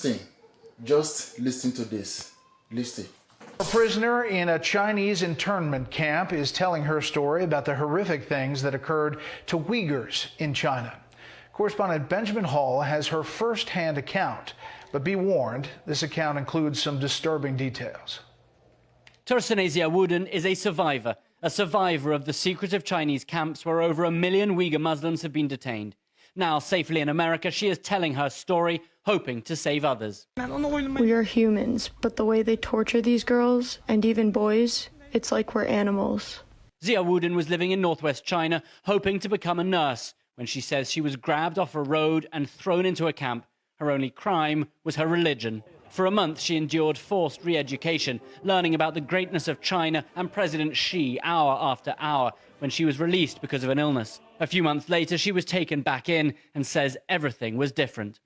listen. Just listen to this. Listen. A prisoner in a Chinese internment camp is telling her story about the horrific things that occurred to Uyghurs in China. Correspondent Benjamin Hall has her first-hand account, but be warned, this account includes some disturbing details. Tursunay Ziawuddin is a survivor of the secretive Chinese camps where over 1 million Uyghur Muslims have been detained. Now, safely in America, she is telling her story, hoping to save others. We are humans, but the way they torture these girls, and even boys, it's like we're animals. Ziawuddin was living in northwest China, hoping to become a nurse, when she says she was grabbed off a road and thrown into a camp. Her only crime was her religion. For a month, she endured forced re-education, learning about the greatness of China and President Xi hour after hour, when she was released because of an illness. A few months later, she was taken back in and says everything was different.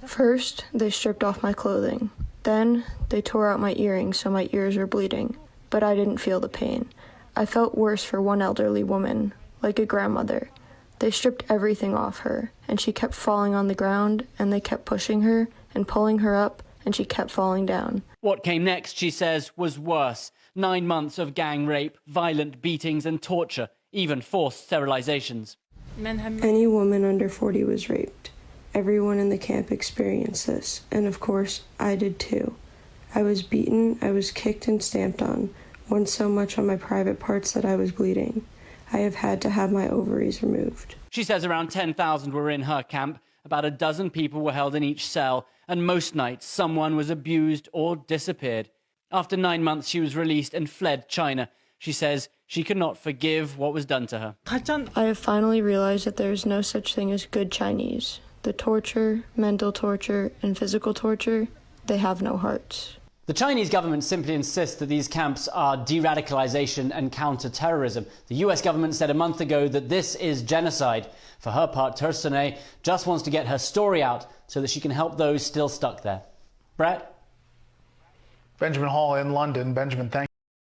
First, they stripped off my clothing. Then, they tore out my earrings so my ears were bleeding. But I didn't feel the pain. I felt worse for one elderly woman, like a grandmother. They stripped everything off her, and she kept falling on the ground, and they kept pushing her and pulling her up, and she kept falling down. What came next, she says, was worse. 9 months of gang rape, violent beatings and torture, even forced sterilizations. Any woman under 40 was raped. Everyone in the camp experienced this, and of course, I did too. I was beaten, I was kicked and stamped on, once so much on my private parts that I was bleeding. I have had to have my ovaries removed. She says around 10,000 were in her camp. About a dozen people were held in each cell, and most nights someone was abused or disappeared. After 9 months, she was released and fled China. She says she could not forgive what was done to her. I have finally realized that there is no such thing as good Chinese. The torture, mental torture, and physical torture, they have no hearts. The Chinese government simply insists that these camps are de-radicalization and counter-terrorism. The US government said a month ago that this is genocide. For her part, Tursunay just wants to get her story out so that she can help those still stuck there. Brett? Benjamin Hall in London. Benjamin, thank you.